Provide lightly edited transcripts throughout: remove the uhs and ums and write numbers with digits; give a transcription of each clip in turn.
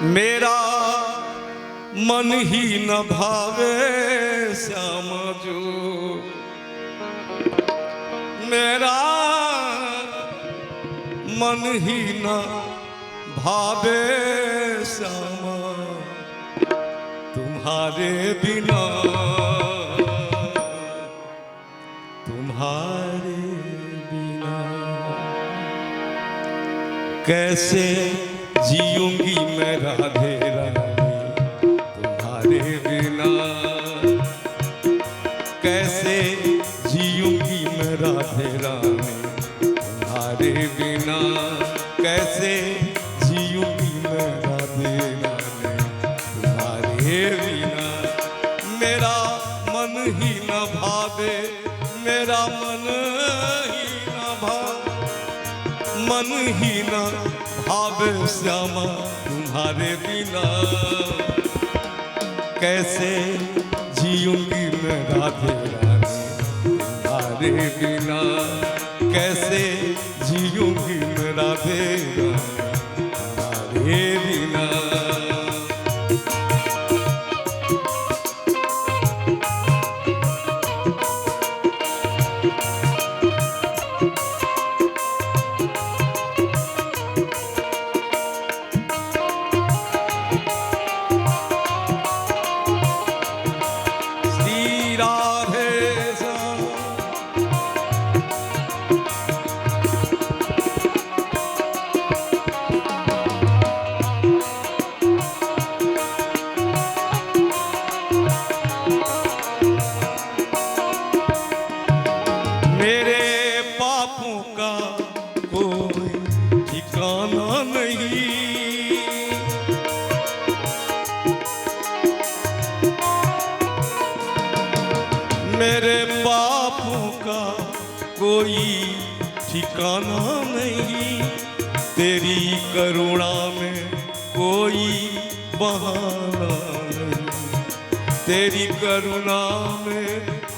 मेरा मन ही न भावे श्याम जो, मेरा मन ही न भावे श्याम तुम्हारे बिना, तुम्हारे बिना कैसे जीऊंगी मैं राधे रानी तुम्हारे बिना, कैसे जीऊंगी मैं राधे रानी तुम्हारे बिना, कैसे जीऊंगी मैं राधे रानी तुम्हारे बिना। मेरा मन ही न भावे, मेरा मन ही न भावे श्यामा तुम्हारे बिना, कैसे जीऊंगी मैं राधे रानी तुम्हारे बिना, कैसे जीऊंगी मैं राधे रानी तुम्हारे बिना। मेरे पापों का कोई ठिकाना नहीं, मेरे पापों का कोई ठिकाना नहीं, तेरी करुणा में कोई बहाना नहीं, तेरी करुणा में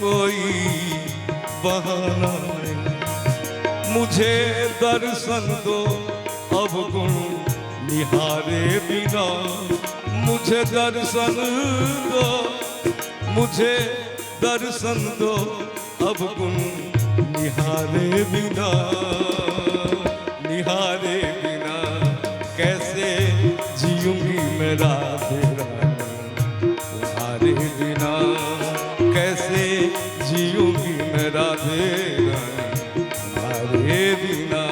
कोई बहाना नहीं। मुझे दर्शन दो अब गुण निहारे बिना, मुझे दर्शन दो, मुझे दर्शन दो अब गुण निहारे बिना, निहारे बिना कैसे जीऊंगी मैं राधे रानी तुम्हारे बिना, कैसे जीऊंगी मैं राधे रानी तुम्हारे बिना।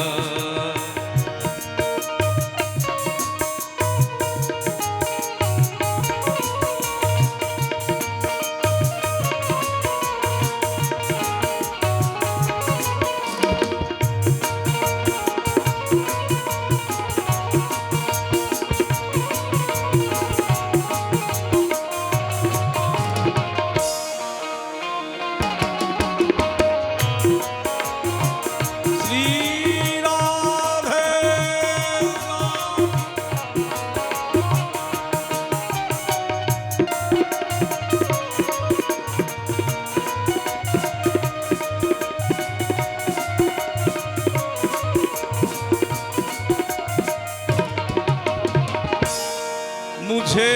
मुझे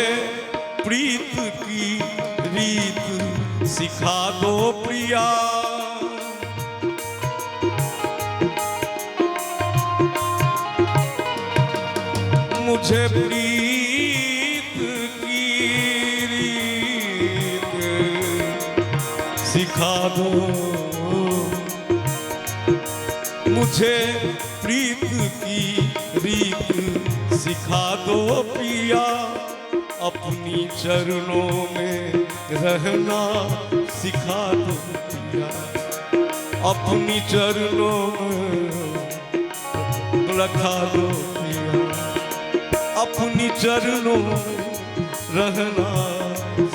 प्रीत की रीत सिखा दो प्रिया, मुझे प्रीत की रीत सिखा दो, मुझे प्रीत की रीत सिखा दो पिया, अपनी चरणों में रहना सिखा दो पिया, अपनी चरणों में रखा दो पिया, अपनी चरणों में रहना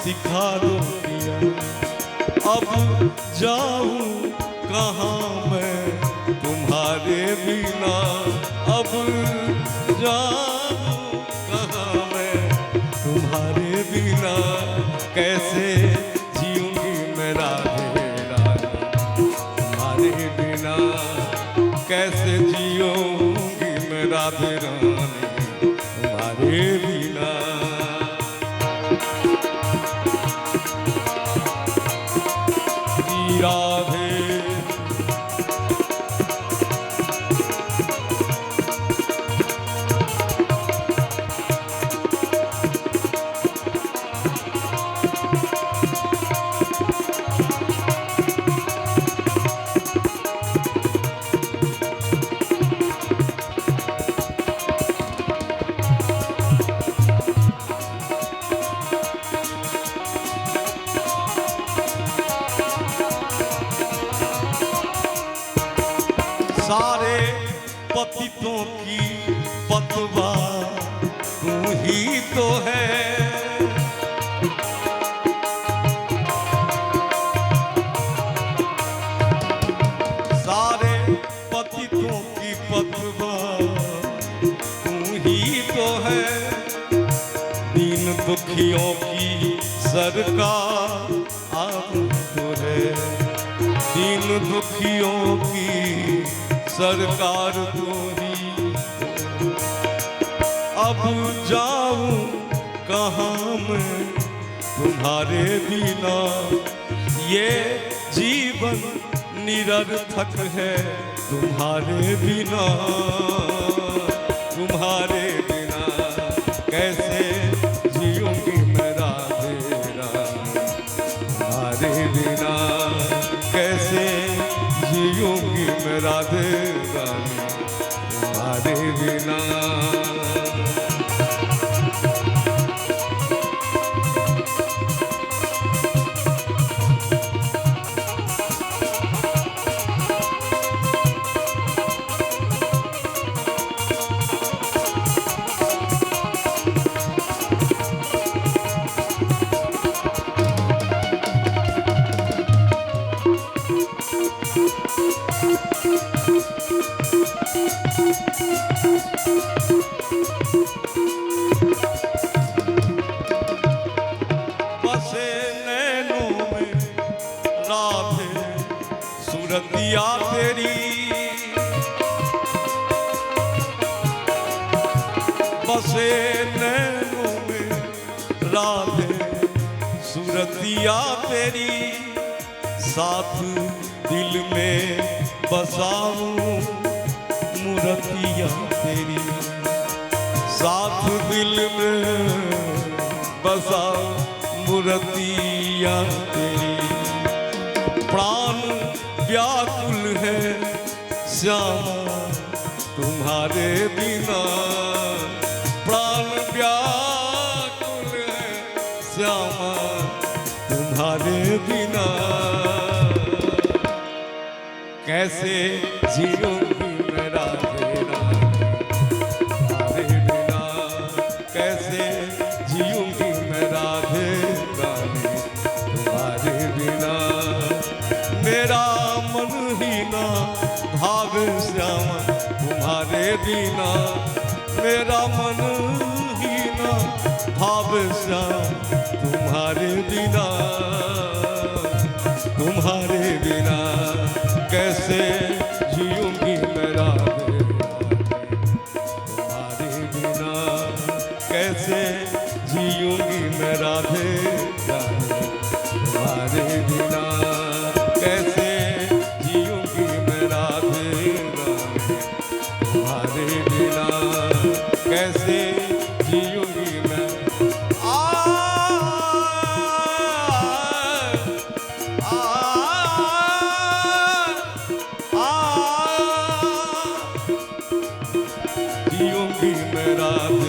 सिखा दो पिया। अब जाऊं कहाँ मैं तुम्हारे बिना, अब जाऊं कहाँ मैं तुम्हारे बिना, कैसे जीऊंगी मैं राधे रानी तुम्हारे बिना, कैसे जीऊंगी मैं राधे रानी तुम्हारे बिना। दुखियों की सरकार आप तो है, दीन दुखियों की सरकार तो ही। अब जाऊं कहाँ मैं तुम्हारे बिना, ये जीवन निरर्थक है तुम्हारे बिना। तुम्हारे बिना कैसे जीऊंगी मैं राधे रानी, तुम्हारे बिना कैसे जीऊंगी मैं राधे रानी, तुम्हारे बिना। बसे नैनों में राधे सूरतिया तेरी, बसे नैनों में राधे सूरतिया तेरी, साथ दिल में बसाऊं मूर्तिया तेरी, साथ दिल में बसाऊं मूर्तिया तेरी। प्राण व्याकुल है श्यामा तुम्हारे बिना, प्राण व्याकुल है श्यामा तुम्हारे बिना। कैसे जीऊंगी मैं राधे रानी, तुम्हारे बिना कैसे जीऊंगी मैं राधे रानी, तुम्हारे बिना। मेरा मन ही ना भावे श्यामा तुम्हारे बिना, मेरा मन ही ना भावे श्यामा तुम्हारे बिना। तुम्हारे बिना कैसे जीऊंगी मैं राधे रानी, तुम्हारे बिना कैसे जीऊंगी मैं राधे रानी, तुम्हारे बिना कैसे जीऊंगी मैं राधे रानी, तुम्हारे बिना कैसे जीऊंगी मैं। जीऊंगी मैं राधे